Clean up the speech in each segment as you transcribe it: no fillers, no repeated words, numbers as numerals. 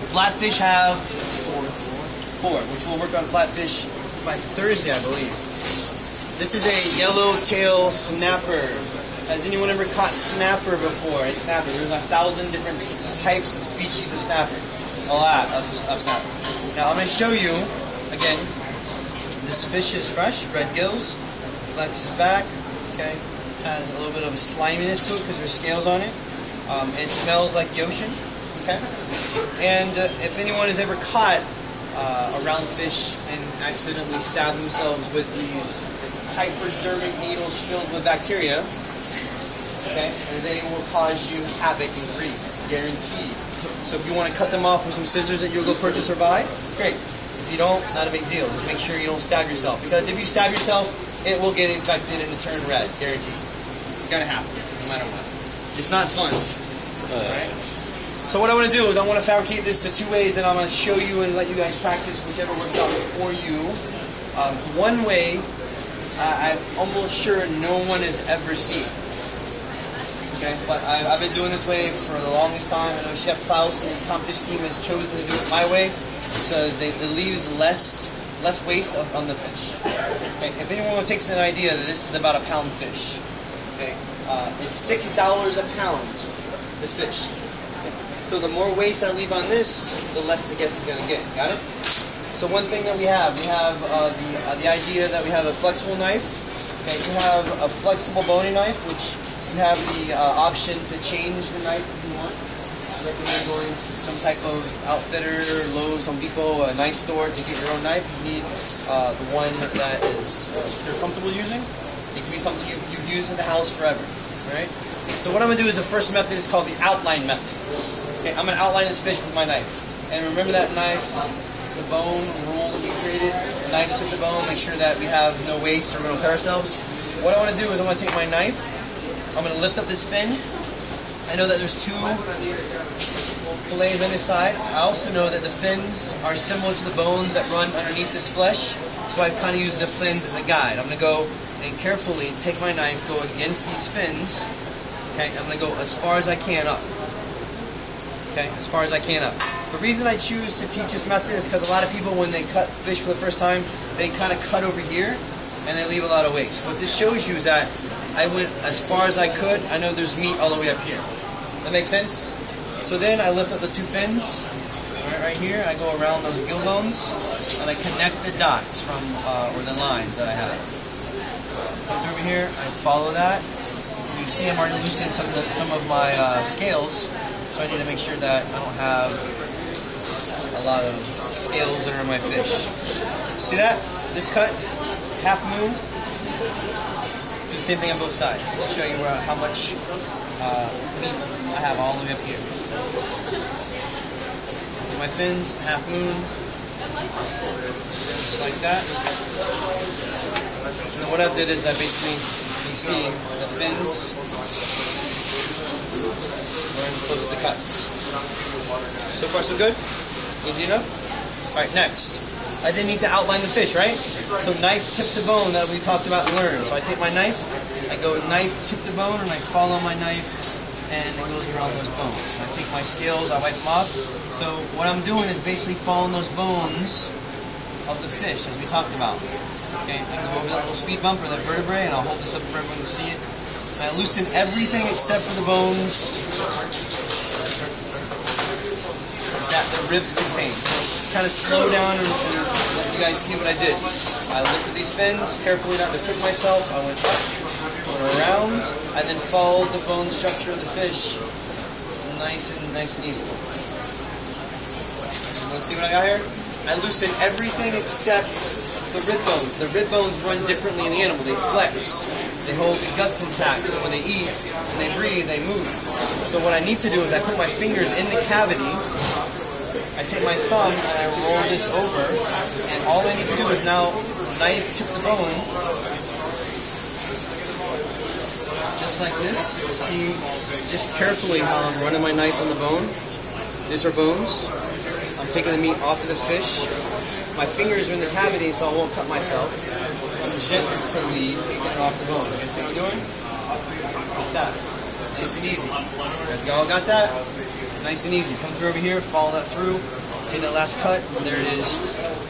flatfish have four, which we'll work on flatfish by Thursday, I believe. This is a yellowtail snapper. Has anyone ever caught snapper before? A snapper. There's 1,000 different types of species of snapper. A lot of snapper. Now I'm going to show you, again, this fish is fresh, red gills, flexes back, okay, has a little bit of a sliminess to it because there's scales on it. It smells like the ocean, okay? And if anyone has ever caught a round fish and accidentally stabbed themselves with these hypodermic needles filled with bacteria, okay, and they will cause you havoc and grief, guaranteed. So if you want to cut them off with some scissors that you'll go purchase or buy, great. If you don't, not a big deal. Just make sure you don't stab yourself. Because if you stab yourself, it will get infected and turn red, guaranteed. It's going to happen, no matter what. It's not fun. Alright? So what I want to do is I want to fabricate this to two ways, and I'm going to show you and let you guys practice whichever works out for you. One way, I'm almost sure no one has ever seen. Okay, but I've been doing this way for the longest time. I know Chef Klaus and his competition team has chosen to do it my way, so it leaves less waste on the fish. Okay, if anyone takes an idea that this is about a pound fish, okay, it's $6 a pound. This fish. Okay. So the more waste I leave on this, the less the guest is going to get. Got it? So one thing that we have the idea that we have a flexible knife. Okay, you have a flexible boning knife, which you have the option to change the knife if you want. I recommend going to some type of outfitter, Lowe's, Home Depot, a knife store to get your own knife. You need the one that is you're comfortable using. It can be something you've used in the house forever. Right? So what I'm going to do is the first method is called the outline method. Okay, I'm going to outline this fish with my knife. And remember that knife, the bone rule that we created, the knife took the bone, make sure that we have no waste or we don't cut ourselves. What I want to do is I'm going to take my knife, I'm going to lift up this fin. I know that there's two fillets on this side. I also know that the fins are similar to the bones that run underneath this flesh, so I kind of use the fins as a guide. I'm going to go and carefully take my knife, go against these fins. Okay, I'm going to go as far as I can up. Okay, as far as I can up. The reason I choose to teach this method is because a lot of people, when they cut fish for the first time, they kind of cut over here and they leave a lot of waste. What this shows you is that I went as far as I could. I know there's meat all the way up here. That makes sense? So then I lift up the two fins. Right here, I go around those gill bones and I connect the dots from or the lines that I have. Over here, I follow that. You see I'm already loosening some of my scales, so I need to make sure that I don't have a lot of scales that are in my fish. See that? This cut, half moon. Do the same thing on both sides, just to show you how much meat I have all the way up here. My fins, half moon, just like that. And what I did is I basically, you see the fins are close to the cuts. So far so good? Easy enough? Alright, next. I didn't need to outline the fish, right? So knife tip to bone that we talked about and learned. So I take my knife, I go knife tip to bone, and I follow my knife, and it goes around those bones. So I take my scales, I wipe them off. So what I'm doing is basically following those bones of the fish, as we talked about. Okay, I can go over that little speed bump or that vertebrae, and I'll hold this up for everyone to see it. And I loosen everything except for the bones that the ribs contain. So just kind of slow down and let you guys see what I did. I lifted these fins, carefully not to prick myself. I went up, went around, and then followed the bone structure of the fish nice and easy. Let's see what I got here. I loosen everything except the rib bones. The rib bones run differently in the animal. They flex. They hold the guts intact. So when they eat, when they breathe, they move. So what I need to do is I put my fingers in the cavity. I take my thumb and I roll this over. And all I need to do is now knife tip the bone. Just like this. You'll see just carefully how I'm running my knife on the bone. These are bones. I'm taking the meat off of the fish. My fingers are in the cavity, so I won't cut myself. I'm gently taking it off the bone. You guys see what I'm doing? Like that. Nice and easy. You guys all got that? Nice and easy. Come through over here, follow that through, take that last cut, and there it is.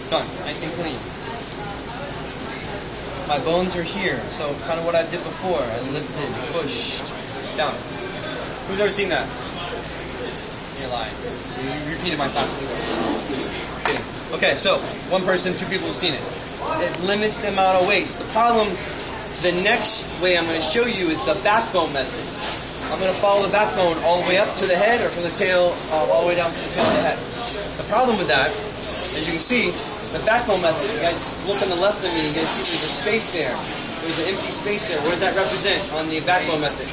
Done. Nice and clean. My bones are here, so kind of what I did before. I lifted, pushed, down. Who's ever seen that? You're lying. You repeated my class before. Kidding. Okay, so one person, two people have seen it. It limits the amount of waste. The problem, the next way I'm going to show you is the backbone method. I'm going to follow the backbone all the way up to the head, or from the tail all the way down to the tail of the head. The problem with that, as you can see, the backbone method, you guys look on the left of me, you guys see there's a space there. There's an empty space there. What does that represent on the backbone method?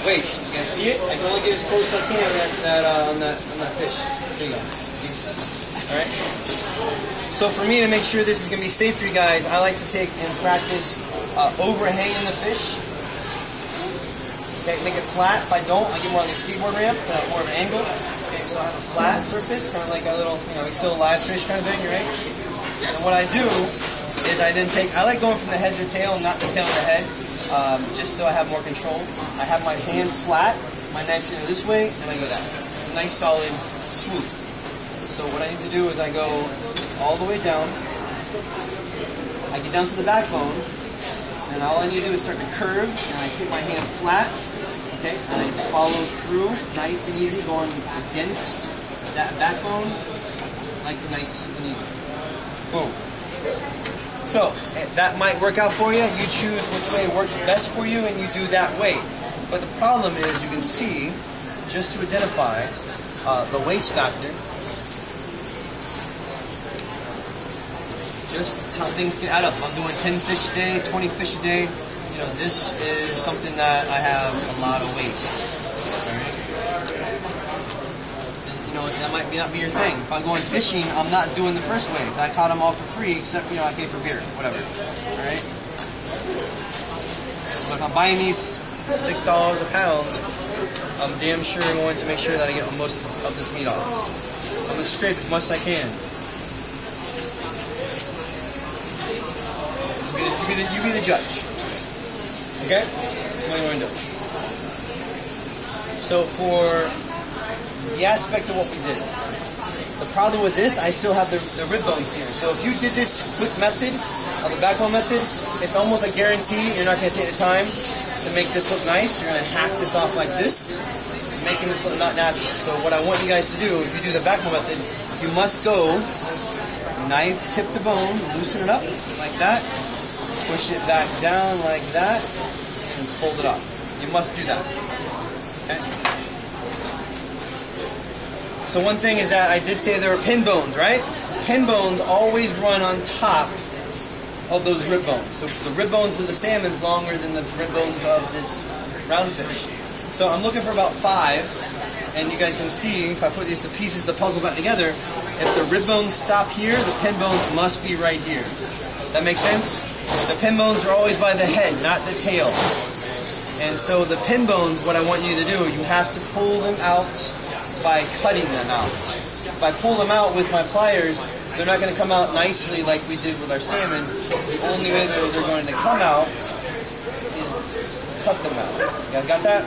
Waste. You guys see it? I can only get as close as I can on that fish. There you go. See? Alright? So for me, to make sure this is going to be safe for you guys, I like to take and practice overhanging the fish. Okay, make it flat. If I don't, I get more like a skateboard ramp, more of an angle. Okay, so I have a flat surface, kind of like a little, he's still a live fish kind of thing, right? And what I do is I like going from the head to the tail, not the tail to the head, just so I have more control. I have my hand flat, my knife's going this way, and I go that. It's a nice solid swoop. So what I need to do is I go all the way down, I get down to the backbone, and all I need to do is start to curve, and I take my hand flat, okay, and I follow through, nice and easy, going against that backbone, like nice and easy. Boom. So, that might work out for you. You choose which way works best for you, and you do that way. But the problem is, you can see, just to identify the waste factor, just how things can add up. I'm doing 10 fish a day, 20 fish a day. You know, this is something that I have a lot of waste. Alright? And, you know, that might not be your thing. If I'm going fishing, I'm not doing the first way. I caught them all for free, except, I pay for beer, whatever. Alright? But if I'm buying these $6 a pound, I'm damn sure going to make sure that I get most of this meat off. I'm going to scrape as much as I can. You be the judge. Okay? What do you want to do? So for the aspect of what we did, the problem with this, I still have the rib bones here. So if you did this quick method, of the backbone method, it's almost a guarantee you're not going to take the time to make this look nice. You're going to hack this off like this, making this look not natural. So what I want you guys to do, if you do the backbone method, you must go knife tip to bone, loosen it up like that. Push it back down like that, and fold it up. You must do that. Okay? So one thing is that I did say there were pin bones, right? Pin bones always run on top of those rib bones. So the rib bones of the salmon is longer than the rib bones of this round fish. So I'm looking for about 5, and you guys can see, if I put these pieces of the puzzle back together, if the rib bones stop here, the pin bones must be right here. That makes sense? The pin bones are always by the head, not the tail. And so the pin bones, what I want you to do, you have to pull them out by cutting them out. If I pull them out with my pliers, they're not going to come out nicely like we did with our salmon. The only way that they're going to come out is cut them out. You guys got that?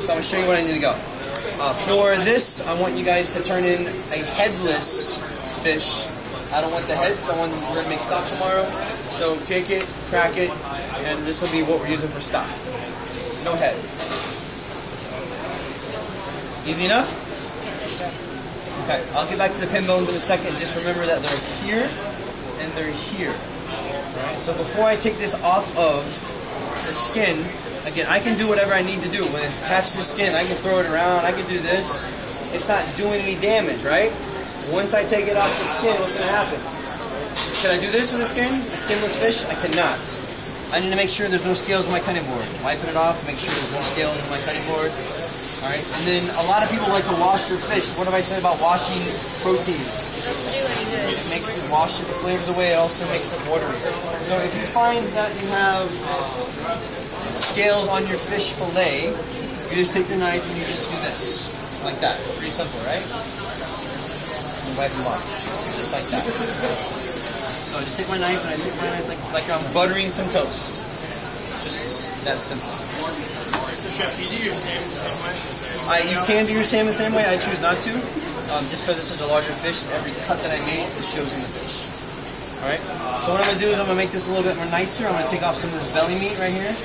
So I'm going to show you where I need to go. For this, I want you guys to turn in a headless fish. I don't want the head, so we're going to make stock tomorrow. So take it, crack it, and this will be what we're using for stock. No head. Easy enough? Okay, I'll get back to the pin bones in a second. Just remember that they're here and they're here. Alright, so before I take this off of the skin, again, I can do whatever I need to do. When it's attached to the skin, I can throw it around, I can do this. It's not doing me damage, right? Once I take it off the skin, what's going to happen? Can I do this with the skin? A skinless fish? I cannot. I need to make sure there's no scales on my cutting board. Wiping it off, make sure there's no scales on my cutting board. Alright, and then a lot of people like to wash their fish. What have I said about washing protein? Doesn't do any good. It makes it wash the flavors away. It also makes it watery. So if you find that you have scales on your fish fillet, you just take the knife and you just do this. Like that. Pretty simple, right? And wipe them off. Just like that. So I just take my knife and I take my knife like I'm buttering some toast. Just that simple. So Chef, you do your salmon the same way? You can do your salmon the same way. I choose not to, just because it's such a larger fish. And every cut that I make, it shows in the fish. All right. So what I'm gonna do is I'm gonna make this a little bit more nicer. I'm gonna take off some of this belly meat right here.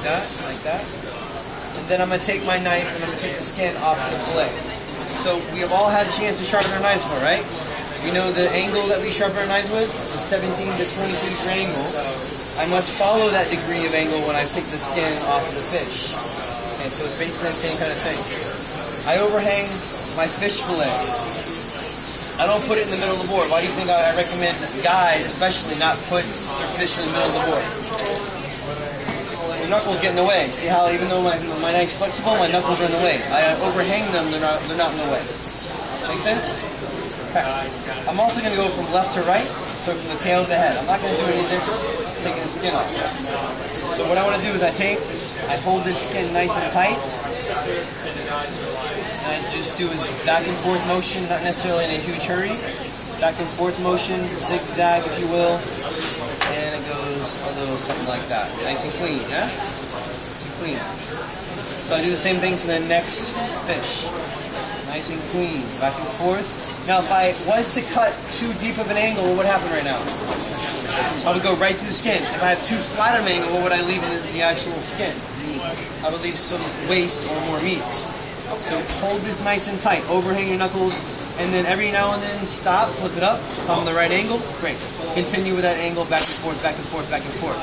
Like that. And then I'm going to take my knife and I'm going to take the skin off of the fillet. So we have all had a chance to sharpen our knives before, right? We know the angle that we sharpen our knives with, the 17 to 22 degree angle. I must follow that degree of angle when I take the skin off of the fish. Okay, so it's basically the same kind of thing. I overhang my fish fillet. I don't put it in the middle of the board. Why do you think I recommend guys especially not put their fish in the middle of the board? Knuckles get in the way. See how even though my knife's flexible, my knuckles are in the way. I overhang them, they're not in the way. Make sense? Okay. I'm also going to go from left to right, so from the tail to the head. I'm not going to do any of this taking the skin off. So what I want to do is I hold this skin nice and tight, and I just do a back and forth motion, not necessarily in a huge hurry. Back and forth motion, zigzag if you will. And it goes a little something like that. Nice and clean, yeah? Nice and clean. So I do the same thing to the next fish. Nice and clean, back and forth. Now if I was to cut too deep of an angle, what would happen right now? I would go right through the skin. If I have too flat of an angle, what would I leave in the actual skin? I would leave some waste or more meat. So hold this nice and tight, overhang your knuckles, and then every now and then stop, flip it up, come the right angle, great. Continue with that angle, back and forth, back and forth, back and forth.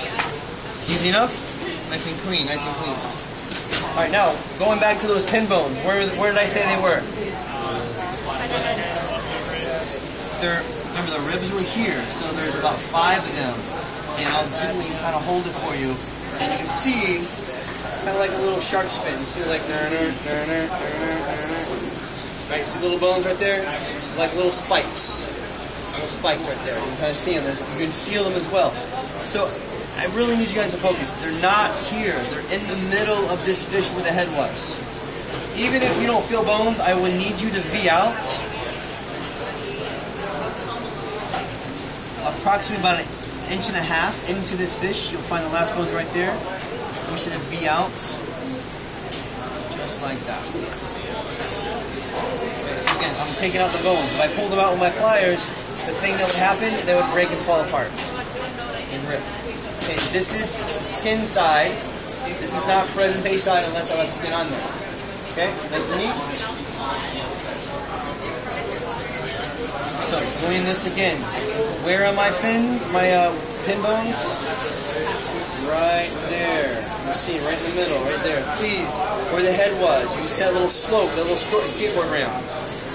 Easy enough? Nice and clean, nice and clean. Alright, now, going back to those pin bones, where did I say they were? Remember the ribs were here, so there's about 5 of them. And I'll gently kind of hold it for you. And you can see, kind of like a little shark's fin. You see like, right, see little bones right there? Like little spikes. Little spikes right there. You can kind of see them. You can feel them as well. So I really need you guys to focus. They're not here. They're in the middle of this fish where the head was. Even if you don't feel bones, I will need you to V out approximately about 1.5 inches into this fish. You'll find the last bones right there. I want you to V out just like that. So again, I'm taking out the bones. If I pulled them out with my pliers, the thing that would happen, they would break and fall apart and rip. Okay, this is skin side. This is not presentation side unless I left skin on there. Okay, nice and neat. So doing this again. Where are my pin bones? Right there. You see, right in the middle, right there. Please, where the head was. You see that little slope, that little skateboard ramp.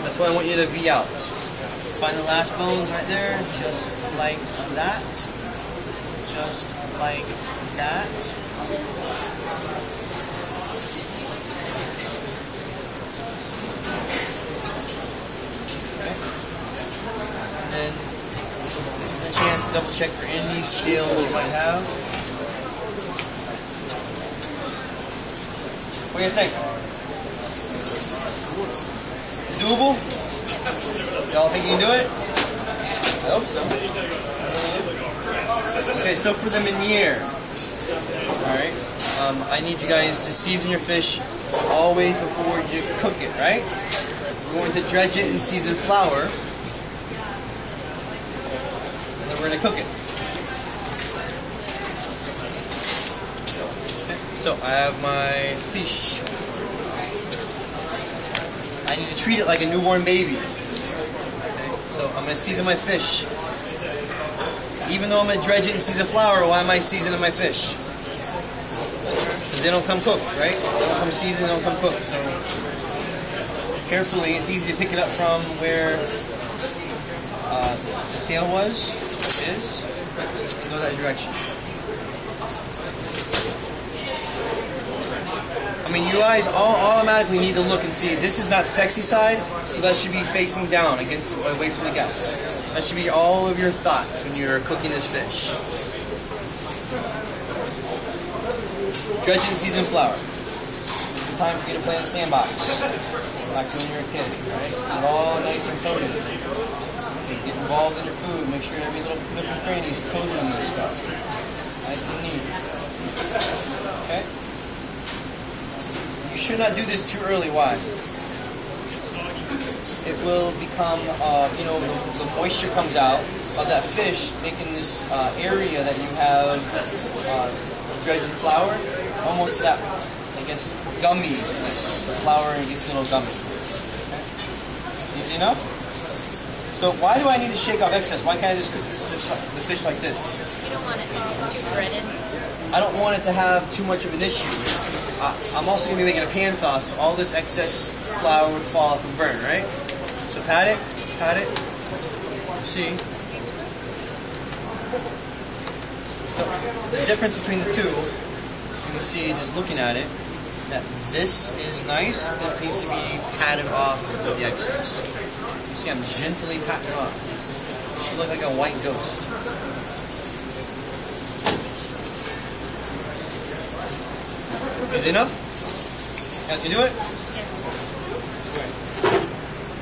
That's why I want you to V out. Find the last bones right there, just like that. Just like that. Okay. And then this is a chance to double check for any scales you might have. What do you guys think? Doable? Y'all think you can do it? I hope so. Okay, so for the meuniere, alright, I need you guys to season your fish always before you cook it, right? We're going to dredge it in seasoned flour, and then we're going to cook it. Okay, so I have my fish. I need to treat it like a newborn baby. Okay, so I'm going to season my fish. Even though I'm going to dredge it in seasoned flour, why am I seasoning my fish? Because they don't come cooked, right? They don't come seasoned, they don't come cooked. So carefully, it's easy to pick it up from where the tail was, is, and go that direction. I mean, you guys all automatically need to look and see, this is not sexy side, so that should be facing down against, away from the guest. That should be all of your thoughts when you're cooking this fish. Dredge in seasoned flour. It's the time for you to play in the sandbox. Like when you're a kid, right? Get it all nice and coated. Get involved in your food. Make sure every little nook and cranny is coated in this stuff. Nice and neat. Okay? You should not do this too early. Why? It will become, the moisture comes out of that fish, making this area that you have dredged in flour, almost that, I guess, gummy. The flour and these little gummies. Okay? Easy enough? So why do I need to shake off excess? Why can't I just cook the fish like this? You don't want it too breaded. I don't want it to have too much of an issue. I'm also going to be making a pan sauce, so all this excess flour would fall off and burn, right? So pat it. See? So the difference between the two, you can see just looking at it, that this is nice, this needs to be patted off with the excess. You see I'm gently patting it off. It should look like a white ghost. Easy enough? You guys can do it? Yes. Okay.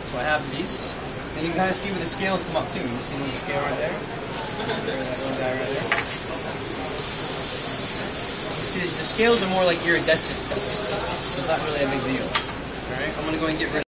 So I have these. And you can kind of see where the scales come up too. You see the scale right there? There's that little guy right there. You see the scales are more like iridescent. So it's not really a big deal. Alright, I'm going to go and get rid of